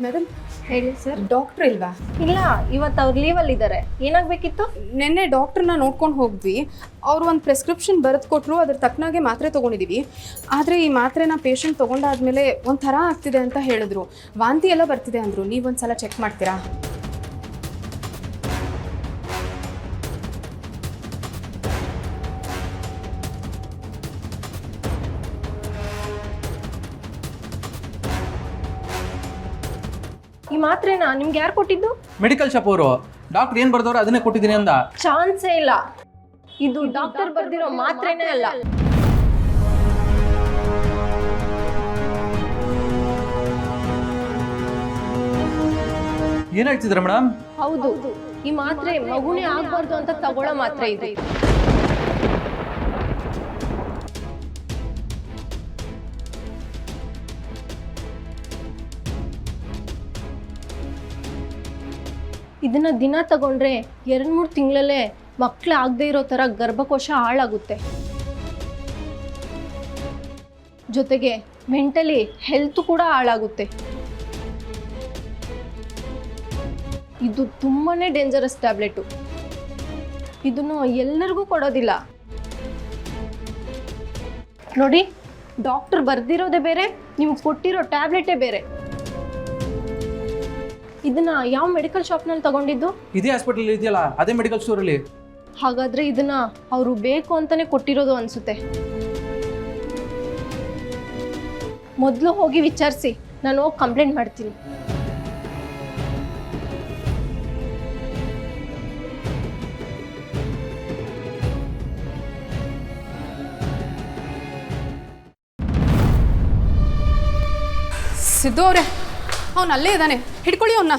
Madam ಹೇಳಿ sir. Doctor ಇಲ್ವಾ? ಇಲ್ಲ, ಇವತ್ತು ಅವ್ರು ಲೀವಲ್ಲಿ ಇದ್ದಾರೆ. ಏನಾಗಬೇಕಿತ್ತು? ನಿನ್ನೆ ಡಾಕ್ಟ್ರನ್ನ ನೋಡ್ಕೊಂಡು ಹೋದ್ವಿ. ಅವರು ಒಂದು ಪ್ರಿಸ್ಕ್ರಿಪ್ಷನ್ ಬರೆದು ಕೊಟ್ಟರು, ಅದ್ರ ತಕ್ಕನಾಗೆ ಮಾತ್ರೆ ತೊಗೊಂಡಿದ್ದೀವಿ. ಆದರೆ ಈ ಮಾತ್ರೆನ ಪೇಷಂಟ್ ತೊಗೊಂಡಾದ್ಮೇಲೆ ಒಂಥರ ಆಗ್ತಿದೆ ಅಂತ ಹೇಳಿದ್ರು. ವಾಂತಿ ಎಲ್ಲ ಬರ್ತಿದೆ ಅಂದರು. ನೀವೊಂದು ಸಲ ಚೆಕ್ ಮಾಡ್ತೀರಾ? ಈ ಮಾತ್ರೆನ ನಿಮ್ಗೆ ಯಾರು ಕೊಟ್ಟಿದ್ದು? ಮೆಡಿಕಲ್ ಶಾಪ್ ಅವರು. ಡಾಕ್ಟರ್ ಏನು ಬರ್ದವ್ರು ಅದನ್ನೇ ಕೊಟ್ಟಿದ್ದೀನಿ ಅಂದ. ಚಾನ್ಸೇ ಇಲ್ಲ. ಇದು ಡಾಕ್ಟರ್ ಬರ್ದಿರೋ ಮಾತ್ರೆನೇ ಅಲ್ಲ. ಏನು ಹೇಳ್ತಿದ್ರ ಮೇಡಮ್? ಹೌದು, ಈ ಮಾತ್ರೆ ಮಗುನೇ ಆಗ್ಬಾರ್ದು ಅಂತ ತಗೊಳ್ಳೋ ಮಾತ್ರೆ ಇದು. ಇದನ್ನ ದಿನ ತಗೊಂಡ್ರೆ 2-3 ತಿಂಗಳಲ್ಲೇ ಮಕ್ಕಳು ಆಗದೆ ಇರೋ ಥರ ಗರ್ಭಕೋಶ ಹಾಳಾಗುತ್ತೆ. ಜೊತೆಗೆ ಮೆಂಟಲಿ ಹೆಲ್ತ್ ಕೂಡ ಹಾಳಾಗುತ್ತೆ. ಇದು ತುಂಬಾನೇ ಡೇಂಜರಸ್ ಟ್ಯಾಬ್ಲೆಟು. ಇದನ್ನು ಎಲ್ಲರಿಗೂ ಕೊಡೋದಿಲ್ಲ. ನೋಡಿ, ಡಾಕ್ಟರ್ ಬರ್ದಿರೋದೇ ಬೇರೆ, ನಿಮ್ಗೆ ಕೊಟ್ಟಿರೋ ಟ್ಯಾಬ್ಲೆಟೇ ಬೇರೆ. ಇದನ್ನ ಯಾವ ಮೆಡಿಕಲ್ ಶಾಪ್ನಲ್ಲಿ ತಗೊಂಡಿದ್ದು? ಇದೇ ಹಾಸ್ಪಿಟಲ್ ಇದೆಯಲ್ಲ, ಅದೇ ಮೆಡಿಕಲ್ ಸ್ಟೋರಲ್ಲಿ. ಹಾಗಾದ್ರೆ ಇದನ್ನ ಅವರು ಬೇಕು ಅಂತಾನೆ ಕೊಟ್ಟಿರೋದು ಅನ್ಸುತ್ತೆ. ಮೊದಲು ಹೋಗಿ ವಿಚಾರಿಸಿ, ನಾನು ಹೋಗಿ ಕಂಪ್ಲೇಂಟ್ ಮಾಡ್ತೀನಿ. ಸಿದ್ದು ಅವರೇ, ಅವನು ಅಲ್ಲೇ ಇದ್ದಾನೆ, ಹಿಡ್ಕೊಳ್ಳಿ ಅವನ್ನ.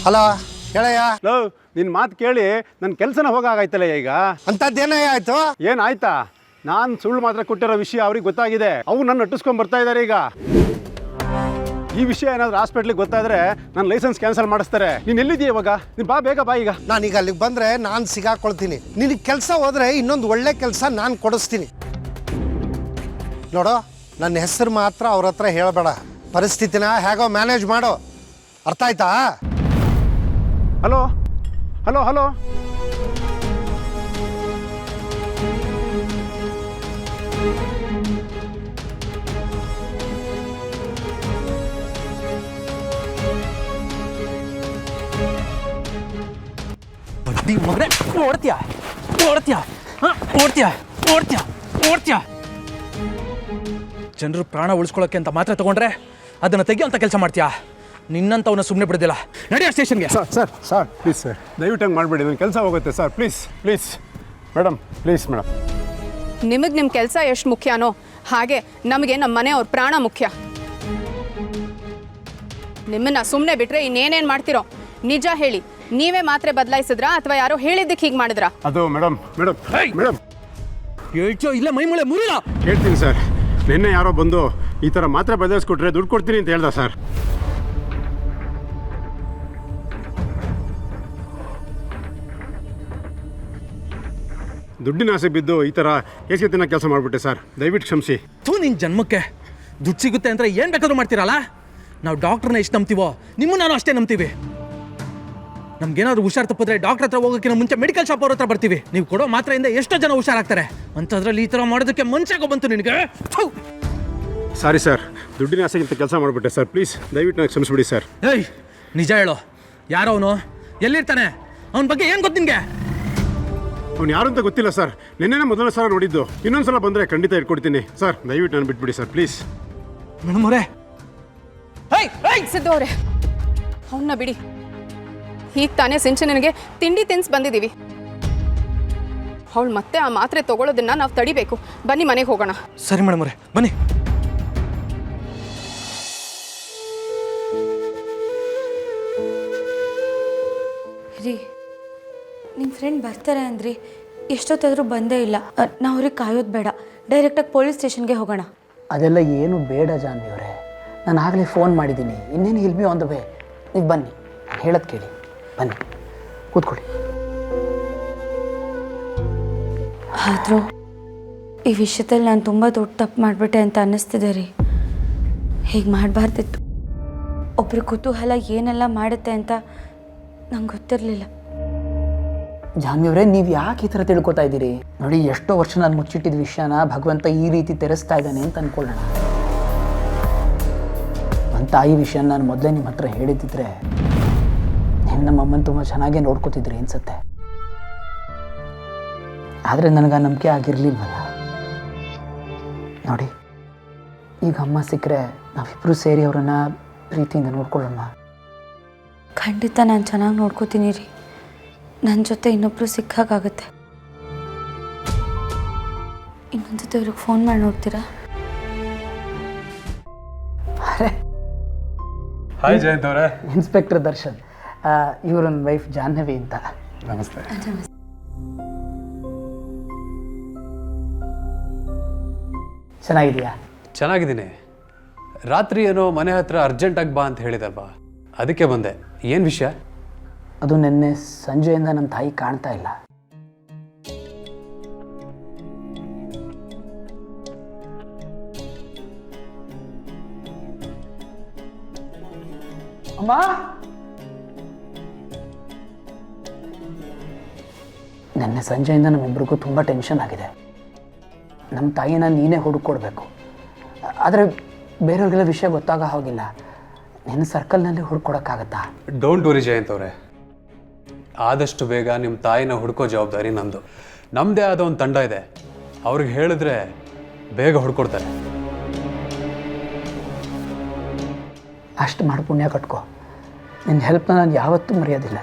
ಹಲೋ ಹೇಳಯ್ಯ. ನಿನ್ನ ಮಾತು ಕೇಳಿ ನನ್ನ ಕೆಲಸನ ಹೋಗಾಗೈತಲ್ಲ ಈಗ. ಅಂಥದ್ದೇನಯ್ಯ ಆಯ್ತು? ಏನಾಯ್ತಾ? ನಾನು ಸುಳ್ಳು ಮಾತ್ರ ಕೊಟ್ಟಿರೋ ವಿಷಯ ಅವ್ರಿಗೆ ಗೊತ್ತಾಗಿದೆ. ಅವು ನನ್ನ ನಟಿಸ್ಕೊಂಡು ಬರ್ತಾ ಇದ್ದಾರೆ ಈಗ. ಈ ವಿಷಯ ಏನಾದರೂ ಹಾಸ್ಪಿಟ್ಲಿಗೆ ಗೊತ್ತಾದರೆ ನನ್ನ ಲೈಸೆನ್ಸ್ ಕ್ಯಾನ್ಸಲ್ ಮಾಡಿಸ್ತಾರೆ. ನೀನು ಎಲ್ಲಿದ್ದೀಯ ಇವಾಗ? ನೀನು ಬಾ, ಬೇಗ ಬಾ ಈಗ. ನಾನೀಗ ಅಲ್ಲಿಗೆ ಬಂದರೆ ನಾನು ಸಿಗಾಕೊಳ್ತೀನಿ. ನಿನಗೆ ಕೆಲಸ ಹೋದರೆ ಇನ್ನೊಂದು ಒಳ್ಳೆ ಕೆಲಸ ನಾನು ಕೊಡಿಸ್ತೀನಿ. ನೋಡು, ನನ್ನ ಹೆಸರು ಮಾತ್ರ ಅವ್ರ ಹತ್ರ ಹೇಳಬೇಡ. ಪರಿಸ್ಥಿತಿನ ಹೇಗೋ ಮ್ಯಾನೇಜ್ ಮಾಡು, ಅರ್ಥ ಆಯ್ತಾ? ಹಲೋ ಹಲೋ ಹಲೋ ಬಡ್ಡಿ ಮಗನೇ, ಓಡ್ತೀಯ ಓಡ್ತೀಯ ಓಡ್ತೀಯ ಓಡ್ತೀಯ ಓಡ್ತೀಯ. ಜನರು ಪ್ರಾಣ ಉಳಿಸ್ಕೊಳ್ಳೋಕ್ಕೆ ಅಂತ ಮಾತ್ರ ತಗೊಂಡ್ರೆ ಅದನ್ನು ತೆಗಿಯೋಂಥ ಕೆಲಸ ಮಾಡ್ತೀಯಾ? ನಿನ್ನಂಥವನ್ನ ಸುಮ್ಮನೆ ಬಿಡೋದಿಲ್ಲ. ನಡೆಯೋ ಸ್ಟೇಷನ್ಗೆ. ಸರ್ ಪ್ಲೀಸ್ ಸರ್, ದಯವಿಟ್ಟು ಹಂಗೆ ಮಾಡಿಬಿಡಿ. ನನ್ನ ಕೆಲಸ ಹೋಗುತ್ತೆ sir. Please madam, please madam. ನಿಮಗೆ ನಿಮ್ಮ ಕೆಲಸ ಎಷ್ಟು ಮುಖ್ಯನೋ ಹಾಗೆ ನಮಗೆ ನಮ್ಮ ಮನೆಯವ್ರ ಪ್ರಾಣ ಮುಖ್ಯ. ನಿಮ್ಮನ್ನ ಸುಮ್ಮನೆ ಬಿಟ್ರೆ ಇನ್ನೇನೇನು ಮಾಡ್ತಿರೋ? ನಿಜ ಹೇಳಿ, ನೀವೇ ಮಾತ್ರೆ ಬದಲಾಯಿಸಿದ್ರಾ ಅಥವಾ ಯಾರೋ ಹೇಳಿದ್ದಕ್ಕೆ ಹೀಗೆ ಮಾಡಿದ್ರಾ? ಅದು ಮೇಡಮ್ ಹೇಳ್ಚೋ ಇಲ್ಲ ಮೈಮೂಳೆ ಮುರಿಲ್ಲ. ಹೇಳ್ತೀನಿ ಸರ್. ನಿನ್ನೆ ಯಾರೋ ಬಂದು ಈ ಥರ ಮಾತ್ರೆ ಬದಲಾಯಿಸ್ಕೊಟ್ರೆ ದುಡ್ಡು ಕೊಡ್ತೀನಿ ಅಂತ ಹೇಳ್ದ ಸರ್. ದುಡ್ಡಿನ ಆಸೆ ಬಿದ್ದು ಈ ಥರ ಹೇಸಿಗೆ ತಿನ್ನೋ ಕೆಲಸ ಮಾಡಿಬಿಟ್ಟೆ ಸರ್. ದಯವಿಟ್ಟು ಕ್ಷಮಿಸಿ. ನಿನ್ನ ಜನ್ಮಕ್ಕೆ ದುಡ್ಡು ಸಿಗುತ್ತೆ ಅಂದರೆ ಏನು ಬೇಕಾದ್ರೂ ಮಾಡ್ತೀರಲ್ಲ. ನಾವು ಡಾಕ್ಟ್ರನ್ನ ಎಷ್ಟು ನಂಬ್ತೀವೋ ನಿಮ್ಮನ್ನು ನಾನು ಅಷ್ಟೇ ನಂಬ್ತೀವಿ. ನಮ್ಗೇನಾದ್ರು ಹುಷಾರು ತಪ್ಪಿದ್ರೆ ಡಾಕ್ಟರ್ ಹತ್ರ ಹೋಗೋಕ್ಕಿಂತ ಮುಂಚೆ ಮೆಡಿಕಲ್ ಶಾಪ್ ಅವ್ರ ಹತ್ರ ಬರ್ತೀವಿ. ನೀವು ಕೊಡೋ ಮಾತ್ರೆಯಿಂದ ಎಷ್ಟೋ ಜನ ಹುಷಾರಾಗ್ತಾರೆ. ಅಂಥದ್ರಲ್ಲಿ ಈ ಥರ ಮಾಡೋದಕ್ಕೆ ಮನ್ಸಾಗೋ ಬಂತು ನಿನಗೆ? ಸಾರಿ ಸರ್, ದುಡ್ಡಿನ ಆಸೆಗಿಂತ ಕೆಲಸ ಮಾಡಿಬಿಟ್ಟೆ ಸರ್. ಪ್ಲೀಸ್ ದಯವಿಟ್ಟು ನನಗೆ ಕ್ಷಮಿಸ್ಬಿಡಿ ಸರ್. ಏಯ್, ನಿಜ ಹೇಳೋ, ಯಾರೋ ಅವನು? ಎಲ್ಲಿರ್ತಾನೆ? ಅವನ ಬಗ್ಗೆ ಏನು ಗೊತ್ತು ನಿನಗೆ? ಅವ್ನು ಯಾರು ಅಂತ ಗೊತ್ತಿಲ್ಲ ಸರ್. ನಿನ್ನೆ ಮೊದಲನೇ ಸಲ ನೋಡಿದ್ದು. ಇನ್ನೊಂದು ಸಲ ಬಂದರೆ ಖಂಡಿತ ಇಟ್ಕೊಡ್ತೀನಿ ಸರ್. ದಯವಿಟ್ಟು ನಾನು ಬಿಟ್ಬಿಡಿ ಸರ್, ಪ್ಲೀಸ್. ಮೇಡಮ್ ಅವರೇ, ಸಿದ್ದು ಅವರೇ, ಅವನ್ನ ಬಿಡಿ. ಈಗ ತಾನೇ ಸಿಂಚನನಿಗೆ ತಿಂಡಿ ತಿನ್ಸಿ ಬಂದಿದ್ದೀವಿ. ಅವಳು ಮತ್ತೆ ಆ ಮಾತ್ರೆ ತೊಗೊಳೋದನ್ನು ನಾವು ತಡಿಬೇಕು. ಬನ್ನಿ ಮನೆಗೆ ಹೋಗೋಣ. ಸರಿ ಮೇಡಮ್ ಅವರೇ, ಬನ್ನಿ. ರೀ, ನಿಮ್ಮ ಫ್ರೆಂಡ್ ಬರ್ತಾರೆ ಅಂದ್ರಿ, ಎಷ್ಟೊತ್ತಾದರೂ ಬಂದೇ ಇಲ್ಲ. ನಾವು ಅವ್ರಿಗೆ ಕಾಯೋದು ಬೇಡ, ಡೈರೆಕ್ಟಾಗಿ ಪೊಲೀಸ್ ಸ್ಟೇಷನ್ಗೆ ಹೋಗೋಣ. ಅದೆಲ್ಲ ಏನು ಬೇಡ ಜಾನ್ವಿ ಅವರೇ, ನಾನು ಆಗಲೇ ಫೋನ್ ಮಾಡಿದ್ದೀನಿ. ಇನ್ನೇನು will be on the way. ನೀವು ಬನ್ನಿ, ನಾನು ಹೇಳೋದು ಕೇಳಿ, ಬನ್ನಿ ಕೂತ್ಕೊಳ್ಳಿ. ಆದರೂ ಈ ವಿಷಯದಲ್ಲಿ ನಾನು ತುಂಬ ದೊಡ್ಡ ತಪ್ಪು ಮಾಡಿಬಿಟ್ಟೆ ಅಂತ ಅನ್ನಿಸ್ತಿದೆ ರೀ. ಹೀಗೆ ಮಾಡಬಾರ್ದಿತ್ತು. ಒಬ್ಬರು ಕುತೂಹಲ ಏನೆಲ್ಲ ಮಾಡುತ್ತೆ ಅಂತ ನಂಗೆ ಗೊತ್ತಿರಲಿಲ್ಲ. ಜಾನ್ವಿ ಅವರೇ, ನೀವು ಯಾಕೆ ಈ ಥರ ತಿಳ್ಕೊತಾ ಇದ್ದೀರಿ? ನೋಡಿ, ಎಷ್ಟೋ ವರ್ಷ ನಾನು ಮುಚ್ಚಿಟ್ಟಿದ್ದ ವಿಷಯನ ಭಗವಂತ ಈ ರೀತಿ ತೆರೆಸ್ತಾ ಇದ್ದಾನೆ ಅಂತ ಅಂದ್ಕೊಳ್ಳೋಣ. ನನ್ನ ತಾಯಿ ವಿಷಯ ನಾನು ಮೊದಲೇ ನಿಮ್ಮ ಹತ್ರ ಹೇಳಿದ್ದಿದ್ರೆ ನೀವು ನಮ್ಮಮ್ಮನ ತುಂಬ ಚೆನ್ನಾಗೇ ನೋಡ್ಕೋತಿದ್ರಿ ಅನ್ಸುತ್ತೆ. ಆದರೆ ನನಗೆ ನಂಬಿಕೆ ಆಗಿರಲಿಲ್ವಲ್ಲ. ನೋಡಿ, ಈಗ ಅಮ್ಮ ಸಿಕ್ಕರೆ ನಾವಿಬ್ಬರು ಸೇರಿ ಅವರನ್ನು ಪ್ರೀತಿಯಿಂದ ನೋಡ್ಕೊಳ್ಳೋಣ. ಖಂಡಿತ ನಾನು ಚೆನ್ನಾಗಿ ನೋಡ್ಕೋತೀನಿ ರೀ. ನನ್ನ ಜೊತೆ ಇನ್ನೊಬ್ಬರು ಸಿಕ್ಕಾಗುತ್ತೆ. ಇನ್ನೊಂದು ಜೊತೆ ಅವ್ರಿಗೆ ಫೋನ್ ಮಾಡಿ ನೋಡ್ತೀರಾ? ಅರೆ, ಹಾಯ್ ಜಯಂತ್ ಅವರೇ. ಇನ್ಸ್ಪೆಕ್ಟರ್ ದರ್ಶನ್, ಇವ್ರ ನನ್ನ ವೈಫ್ ಜಾಹ್ನವಿ ಅಂತ. ನಮಸ್ತೆ. ಚೆನ್ನಾಗಿದೆಯಾ? ಚೆನ್ನಾಗಿದ್ದೀನಿ. ರಾತ್ರಿ ಏನೋ ಮನೆ ಹತ್ರ ಅರ್ಜೆಂಟಾಗಿ ಬಾ ಅಂತ ಹೇಳಿದಲ್ವಾ, ಅದಕ್ಕೆ ಬಂದೆ. ಏನು ವಿಷಯ? ಅದು ನಿನ್ನೆ ಸಂಜೆಯಿಂದ ನಮ್ಮ ತಾಯಿ ಕಾಣ್ತಾ ಇಲ್ಲ. ಅಮ್ಮ, ನಿನ್ನೆ ಸಂಜೆಯಿಂದ ನಮ್ಮಿಬ್ಬರಿಗೂ ತುಂಬ ಟೆನ್ಷನ್ ಆಗಿದೆ. ನಮ್ಮ ತಾಯಿನ ನೀನೇ ಹುಡುಕೊಡ್ಬೇಕು. ಆದರೆ ಬೇರೆಯವ್ರಿಗೆಲ್ಲ ವಿಷಯ ಗೊತ್ತಾಗ ಹೋಗಿಲ್ಲ. ನಿನ್ನ ಸರ್ಕಲ್ನಲ್ಲಿ ಹುಡ್ಕೊಡೋಕ್ಕಾಗತ್ತಾ? ಡೋಂಟ್ ವರಿ ಜಯಂತ್ ಅವರೇ, ಆದಷ್ಟು ಬೇಗ ನಿಮ್ಮ ತಾಯಿನ ಹುಡ್ಕೋ ಜವಾಬ್ದಾರಿ ನಮ್ಮದು. ನಮ್ಮದೇ ಆದ ಒಂದು ತಂಡ ಇದೆ, ಅವ್ರಿಗೆ ಹೇಳಿದ್ರೆ ಬೇಗ ಹುಡ್ಕೊಡ್ತಾರೆ. ಅಷ್ಟು ಮಾಡಿ ಪುಣ್ಯ ಕಟ್ಕೋ. ನಿನ್ನ ಹೆಲ್ಪ್ನ ನಾನು ಯಾವತ್ತೂ ಮರೆಯೋದಿಲ್ಲ.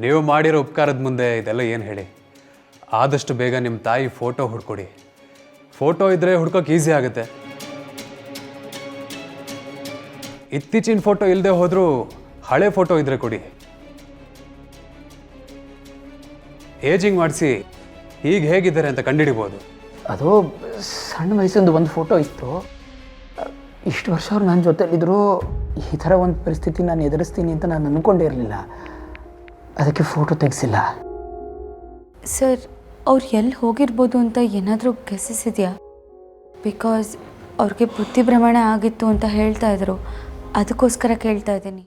ನೀವು ಮಾಡಿರೋ ಉಪಕಾರದ ಮುಂದೆ ಇದೆಲ್ಲ ಏನು ಹೇಳಿ. ಆದಷ್ಟು ಬೇಗ ನಿಮ್ಮ ತಾಯಿ ಫೋಟೋ ಹುಡ್ಕೊಡಿ. ಫೋಟೋ ಇದ್ದರೆ ಹುಡ್ಕೋಕೆ ಈಸಿ ಆಗುತ್ತೆ. ಇತ್ತೀಚಿನ ಫೋಟೋ ಇಲ್ಲದೆ ಹೋದರೂ ಹಳೆ ಫೋಟೋ ಇದ್ದರೆ ಕೊಡಿ. ಏಜಿಂಗ್ ಮಾಡಿಸಿ ಈಗ ಹೇಗಿದ್ದಾರೆ ಅಂತ ಕಂಡುಹಿಡಿಬೋದು. ಅದು ಸಣ್ಣ ವಯಸ್ಸಿಂದು ಒಂದು ಫೋಟೋ ಇತ್ತು. ಇಷ್ಟು ವರ್ಷ ಅವ್ರು ನನ್ನ ಜೊತೆಲಿದ್ದರೂ ಈ ಥರ ಒಂದು ಪರಿಸ್ಥಿತಿ ನಾನು ಎದುರಿಸ್ತೀನಿ ಅಂತ ನಾನು ಅಂದ್ಕೊಂಡೇ ಇರಲಿಲ್ಲ. ಅದಕ್ಕೆ ಫೋಟೋ ತೆಗೆಸಿಲ್ಲ. ಸರ್, ಅವ್ರು ಎಲ್ಲಿ ಹೋಗಿರ್ಬೋದು ಅಂತ ಏನಾದರೂ ಗೆಸಸ್ ಇದೆಯಾ? ಬಿಕಾಸ್ ಅವ್ರಿಗೆ ಬುದ್ಧಿ ಭ್ರಮಣೆ ಆಗಿತ್ತು ಅಂತ ಹೇಳ್ತಾ ಇದ್ರು. ಅದಕ್ಕೋಸ್ಕರ ಕೇಳ್ತಾ ಇದ್ದೀನಿ.